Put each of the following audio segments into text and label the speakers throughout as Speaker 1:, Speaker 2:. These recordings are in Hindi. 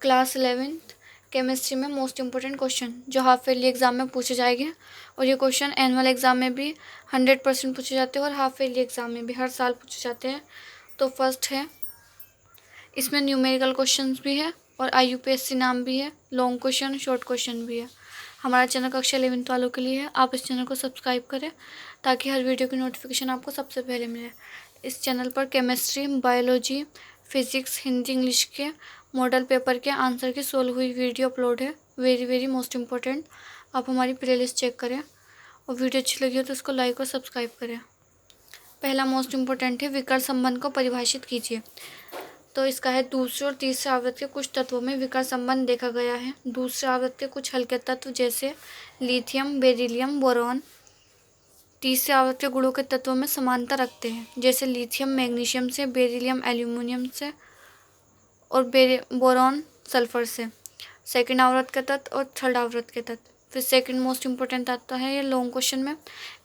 Speaker 1: क्लास 11th केमिस्ट्री में मोस्ट इम्पोर्टेंट क्वेश्चन जो हाफ ईयरली एग्ज़ाम में पूछे जाएंगे, और ये क्वेश्चन एनुअल एग्ज़ाम में भी 100% पूछे जाते हैं और हाफ ईयरली एग्ज़ाम में भी हर साल पूछे जाते हैं। तो फर्स्ट है, इसमें न्यूमेरिकल क्वेश्चंस भी है और IUPAC नाम भी है, लॉन्ग क्वेश्चन शॉर्ट क्वेश्चन भी है। हमारा चैनल कक्षा 11th वालों के लिए है, आप इस चैनल को सब्सक्राइब करें ताकि हर वीडियो की नोटिफिकेशन आपको सबसे पहले मिले। इस चैनल पर chemistry, biology, physics, Hindi, English के मॉडल पेपर के आंसर की सोल्व हुई वीडियो अपलोड है, वेरी मोस्ट इम्पोर्टेंट। आप हमारी प्लेलिस्ट चेक करें और वीडियो अच्छी लगी हो तो इसको लाइक और सब्सक्राइब करें। पहला मोस्ट इम्पोर्टेंट है, विकर्ण संबंध को परिभाषित कीजिए। तो इसका है, दूसरे और तीसरे आवृत्ति के कुछ तत्वों में विकर्ण संबंध देखा गया है। दूसरे आवृत्ति के कुछ हल्के तत्व जैसे लिथियम, बेरिलियम, बोरॉन तीसरे आवृत्ति गुणों के तत्वों में समानता रखते हैं, जैसे लिथियम मैग्नीशियम से, बेरिलियम एल्यूमिनियम से और बोरॉन सल्फर से। सेकंड आवृत्ति के तत्व और थर्ड आवृत्ति के तत्व। फिर सेकंड मोस्ट इम्पोर्टेंट आता है ये लॉन्ग क्वेश्चन में,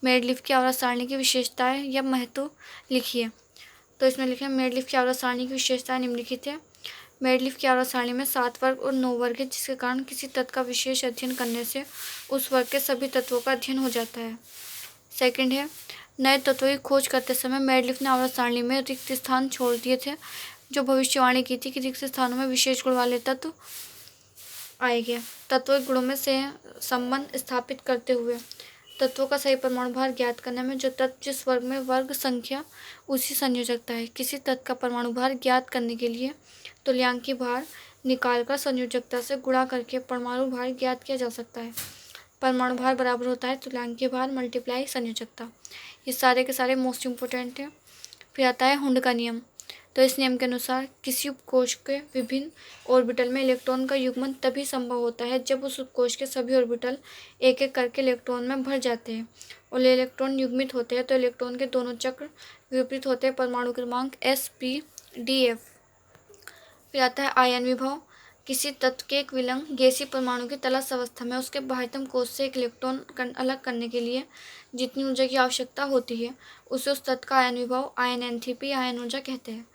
Speaker 1: मेडलिफ की आवर्त सारणी की विशेषताएं या महत्व लिखिए। तो इसमें लिखे मेडलिफ की आवर्त सारणी की विशेषताएं निम्नलिखित है। मेडलिफ की आवर्त सारणी में 7 वर्ग और 9 वर्ग है, जिसके कारण किसी तत्व का विशेष अध्ययन करने से उस वर्ग के सभी तत्वों का अध्ययन हो जाता है। सेकंड है, नए तत्वों की खोज करते समय मेडलिफ ने आवर्त सारणी में रिक्त स्थान छोड़ दिए थे, जो भविष्यवाणी की थी कि रिक्त स्थानों में विशेष गुण वाले तत्व आएंगे। तत्वों के गुणों में से संबंध स्थापित करते हुए तत्वों का सही परमाणु भार ज्ञात करने में जो तत्व जिस वर्ग में वर्ग संख्या उसी संयोजकता है। किसी तत्व का परमाणु भार ज्ञात करने के लिए तुल्यांकी भार निकालकर संयोजकता से गुणा करके परमाणु भार ज्ञात किया जा सकता है। परमाणु भार बराबर होता है तुल्यांकी भार मल्टीप्लाई संयोजकता। ये सारे के सारे मोस्ट इम्पोर्टेंट है। फिर आता है हुंड का नियम। तो इस नियम के अनुसार किसी उपकोष के विभिन्न ऑर्बिटल में इलेक्ट्रॉन का युग्मन तभी संभव होता है जब उस उपकोष के सभी ऑर्बिटल एक एक करके इलेक्ट्रॉन में भर जाते हैं और इलेक्ट्रॉन युग्मित होते हैं। तो इलेक्ट्रॉन के दोनों चक्र विपरीत होते हैं। परमाणु क्रमांक SPDF। फिर आता है आयन विभव। किसी तत्व के एक विलंग गैसीय परमाणु की तलस्थ अवस्था में उसके बाह्यतम कोश से एक इलेक्ट्रॉन अलग करने के लिए जितनी ऊर्जा की आवश्यकता होती है उसे उस तत्व का आयन विभव, आयन एंथैल्पी, आयन ऊर्जा कहते हैं।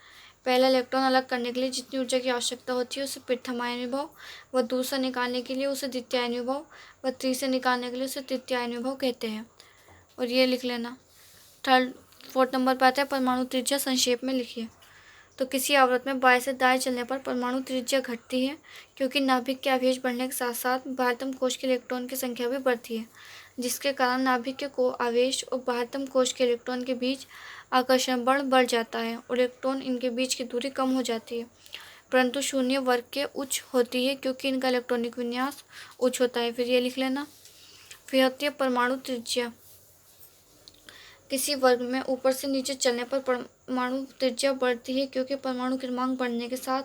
Speaker 1: पहला इलेक्ट्रॉन अलग करने के लिए जितनी ऊर्जा की आवश्यकता होती है उसे प्रथम आयन विभव, व दूसरा निकालने के लिए उसे द्वितीय आयन विभव, व तीसरे निकालने के लिए उसे तृतीय आयन विभव कहते हैं। और ये लिख लेना। फोर्थ नंबर पर आता है परमाणु त्रिज्या, संक्षेप में लिखिए। तो किसी आवृत्त में बाएं से दाएं चलने पर परमाणु त्रिज्या घटती है, क्योंकि नाभिक के आवेश बढ़ने के साथ साथ बाह्यतम कोश के इलेक्ट्रॉन की संख्या भी बढ़ती है, जिसके कारण नाभिक के आवेश और बाह्यतम कोश के इलेक्ट्रॉन के बीच आकर्षण बल बढ़ जाता है और इलेक्ट्रॉन इनके बीच की दूरी कम हो जाती है, परंतु शून्य वर्ग के उच्च होती है क्योंकि इनका इलेक्ट्रॉनिक विन्यास उच्च होता है। फिर ये लिख लेना। फिर होती है परमाणु त्रिज्या। किसी वर्ग में ऊपर से नीचे चलने पर परमाणु त्रिज्या बढ़ती है, क्योंकि परमाणु क्रमांक बढ़ने के साथ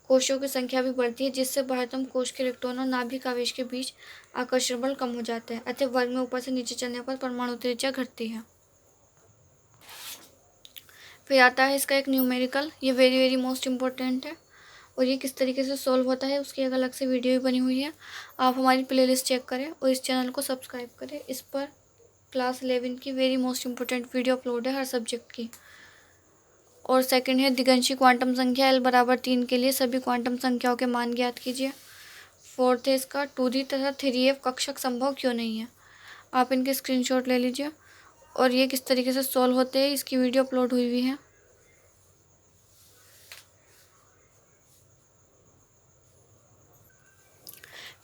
Speaker 1: कोशों की संख्या भी बढ़ती है, जिससे बाह्यतम कोश के इलेक्ट्रॉन और नाभिक आवेश के बीच आकर्षण बल कम हो जाता है। अतः वर्ग में ऊपर से नीचे चलने पर परमाणु त्रिज्या घटती है। फिर आता है इसका एक न्यूमेरिकल। ये वेरी मोस्ट इम्पोर्टेंट है और ये किस तरीके से सॉल्व होता है उसकी एक अलग से वीडियो भी बनी हुई है। आप हमारी प्लेलिस्ट चेक करें और इस चैनल को सब्सक्राइब करें। इस पर क्लास 11 की very most important video upload है हर सब्जेक्ट की। और सेकंड है दिगंशी क्वांटम संख्या L बराबर 3 के लिए सभी क्वांटम संख्याओं के मान ज्ञात कीजिए। फोर्थ है इसका 2D तथा 3F कक्षक संभव क्यों नहीं है। आप इनके स्क्रीनशॉट ले लीजिए और ये किस तरीके से सॉल्व होते हैं इसकी वीडियो अपलोड हुई हुई है।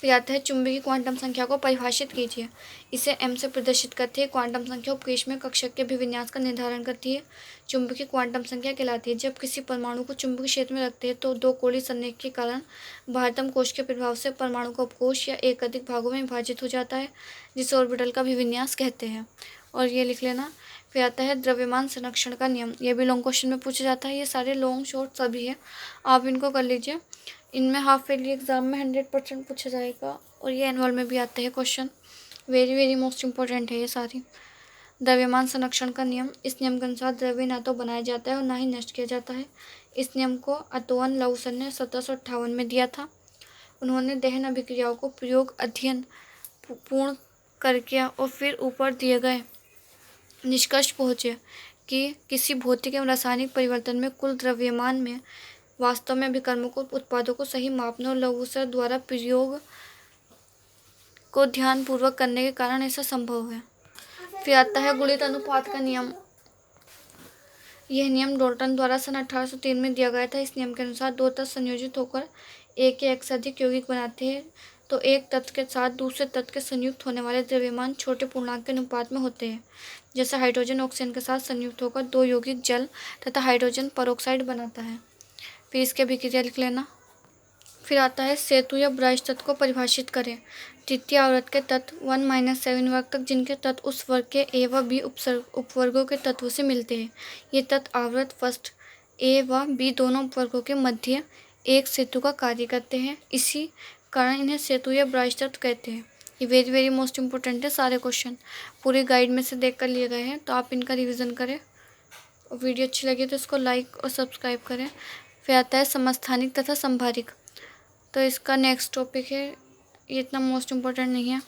Speaker 1: फिर आता है चुंबकीय क्वांटम संख्या को परिभाषित कीजिए। इसे M से प्रदर्शित करती है। क्वांटम संख्या उपकोश में कक्षक के अभिविन्यास का निर्धारण करती है। चुंबकीय क्वांटम संख्या कहलाती है। जब किसी परमाणु को चुंबकीय क्षेत्र में रखते हैं तो दो कोणीय संरेख के कारण बाह्यतम कोश के प्रभाव से परमाणु का उपकोश या एक अधिक भागों में विभाजित हो जाता है, जिसे ऑर्बिटल का अभिविन्यास कहते हैं। और ये लिख लेना। फिर आता है द्रव्यमान संरक्षण का नियम। ये भी लॉन्ग क्वेश्चन में पूछा जाता है। ये सारे लॉन्ग शॉर्ट सभी है, आप इनको कर लीजिए। इनमें हाफ ईयरली एग्जाम में 100% पूछा जाएगा और ये एनुअल में भी आते हैं क्वेश्चन। वेरी मोस्ट इम्पोर्टेंट है ये सारी। द्रव्यमान संरक्षण का नियम। इस नियम के अनुसार द्रव्य ना तो बनाया जाता है और ना ही नष्ट किया जाता है। इस नियम को अतोवन लाउसन ने 1758 में दिया था। उन्होंने दहन अभिक्रियाओं को प्रयोग अध्ययन पूर्ण करके और फिर ऊपर दिए गए निष्कर्ष पहुँचे कि किसी भौतिक एवं रासायनिक परिवर्तन में कुल द्रव्यमान में वास्तव में अभिकर्मों को उत्पादों को सही मापने और लघुसर द्वारा प्रयोग को ध्यानपूर्वक करने के कारण ऐसा संभव है। फिर आता है गुणित अनुपात का नियम। यह नियम डाल्टन द्वारा सन 1803 में दिया गया था। इस नियम के अनुसार दो तत्व संयोजित होकर एक या एक से अधिक यौगिक बनाते हैं तो एक तत्व के साथ दूसरे तत्व के संयुक्त होने वाले द्रव्यमान छोटे पूर्णांक के अनुपात में होते हैं। जैसे हाइड्रोजन ऑक्सीजन के साथ संयुक्त होकर दो यौगिक जल तथा हाइड्रोजन परऑक्साइड बनाता है। फिर इसकी अभिक्रिया लिख लेना। फिर आता है सेतु या ब्राइस तत्व को परिभाषित करें। तृतीय आवर्त के तत्व 1-7 वर्ग तक जिनके तत्व उस वर्ग के ए व बी उपवर्गों के तत्वों से मिलते हैं। ये तत्व आवर्त फर्स्ट ए व बी दोनों उपवर्गों के मध्य एक सेतु का कार्य करते हैं। इसी कारण इन्हें सेतु या ब्राइस तत्व कहते हैं। ये वेरी वेरी मोस्ट इम्पोर्टेंट है। सारे क्वेश्चन पूरी गाइड में से देख कर लिए गए हैं, तो आप इनका रिविज़न करें। और वीडियो अच्छी लगी तो इसको लाइक और सब्सक्राइब करें। फिर आता है समस्थानिक तथा संभारिक, तो इसका नेक्स्ट टॉपिक है, ये इतना मोस्ट इम्पोर्टेंट नहीं है।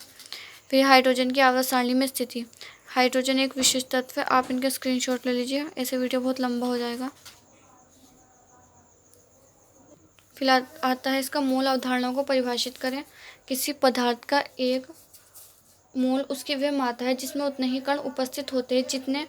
Speaker 1: फिर हाइड्रोजन की आवर्त सारणी में स्थिति। हाइड्रोजन एक विशिष्ट तत्व है, आप इनके स्क्रीनशॉट ले लीजिए, ऐसे वीडियो बहुत लंबा हो जाएगा। फिर आता है इसका मूल अवधारणाओं को परिभाषित करें। किसी पदार्थ का एक मोल उसकी वह मात्रा है जिसमें उतने ही कण उपस्थित होते हैं जितने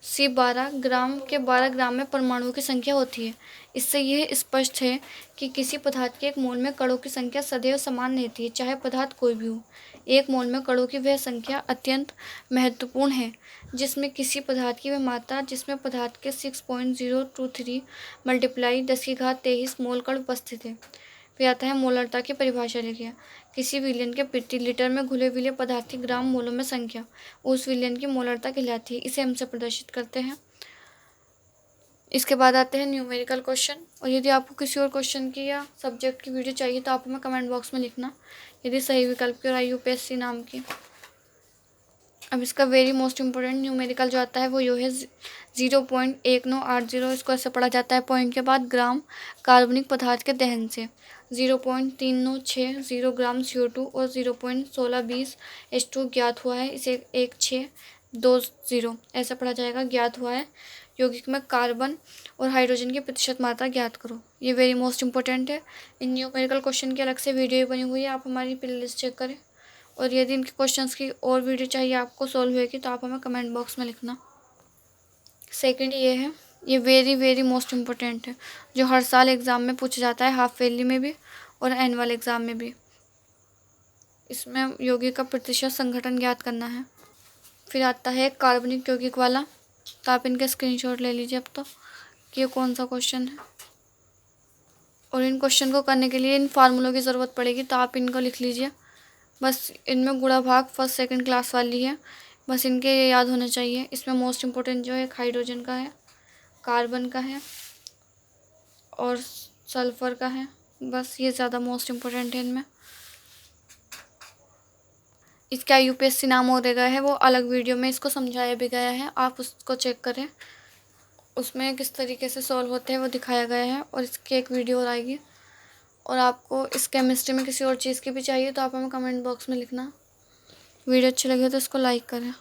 Speaker 1: C12 ग्राम के 12 ग्राम में परमाणुओं की संख्या होती है। इससे यह स्पष्ट है कि किसी पदार्थ के एक मोल में कणों की संख्या सदैव समान रहती है, चाहे पदार्थ कोई भी हो। एक मोल में कणों की वह संख्या अत्यंत महत्वपूर्ण है जिसमें किसी पदार्थ की वह मात्रा जिसमें पदार्थ के 6.023 × 10⁻23 मोल कण उपस्थित है। फिर आता है मोलरता की परिभाषा लिखिए। किसी विलयन के प्रति लीटर में घुले विलय पदार्थ की ग्राम मोलों में संख्या उस विलयन की मोलरता कहलाती है। इसे हमसे प्रदर्शित करते हैं। इसके बाद आते हैं न्यूमेरिकल क्वेश्चन। और यदि आपको किसी और क्वेश्चन की या सब्जेक्ट की वीडियो चाहिए तो आप हमें कमेंट बॉक्स में लिखना, यदि सही विकल्प की और IUPAC नाम की। अब इसका वेरी मोस्ट इम्पोर्टेंट न्यूमेरिकल जो आता है वो यो है 0.1980। इसको ऐसे पढ़ा जाता है पॉइंट के बाद ग्राम कार्बनिक पदार्थ के दहन से। 0.3960 ग्राम CO2 और 0.1620 H2 ज्ञात हुआ है। इसे 1620 ऐसा पढ़ा जाएगा, ज्ञात हुआ है। यौगिक में कार्बन और हाइड्रोजन की प्रतिशत मात्रा ज्ञात करो। ये वेरी मोस्ट इंपॉर्टेंट है। इन न्यूमेरिकल क्वेश्चन की अलग से वीडियो बनी हुई है, आप हमारी प्ले लिस्ट चेक करें। और यदि इनके क्वेश्चंस की और वीडियो चाहिए आपको सॉल्व होगी तो आप हमें कमेंट बॉक्स में लिखना। सेकंड ये है, ये वेरी वेरी मोस्ट इम्पोर्टेंट है, जो हर साल एग्ज़ाम में पूछा जाता है, हाफ ईयरली में भी और एनुअल एग्ज़ाम में भी। इसमें यौगिक का प्रतिशत संगठन ज्ञात करना है। फिर आता है कार्बनिक यौगिक वाला, तो आप इनके स्क्रीनशॉट ले लीजिए अब तो कि ये कौन सा क्वेश्चन है। और इन क्वेश्चन को करने के लिए इन फार्मूलों की ज़रूरत पड़ेगी, तो आप इनको लिख लीजिए। बस इनमें गुणा भाग फर्स्ट सेकंड क्लास वाली है, बस इनके ये याद होने चाहिए। इसमें मोस्ट इम्पोर्टेंट जो है हाइड्रोजन का है, कार्बन का है और सल्फ़र का है। बस ये ज़्यादा मोस्ट इम्पोर्टेंट है इनमें। इसका IUPAC नाम हो गया है, वो अलग वीडियो में इसको समझाया भी गया है, आप उसको चेक करें। उसमें किस तरीके से सॉल्व होते हैं वो दिखाया गया है। और इसकी एक वीडियो और आएगी। और आपको इस केमिस्ट्री में किसी और चीज़ की भी चाहिए तो आप हमें कमेंट बॉक्स में लिखना। वीडियो अच्छी लगी हो तो इसको लाइक करें।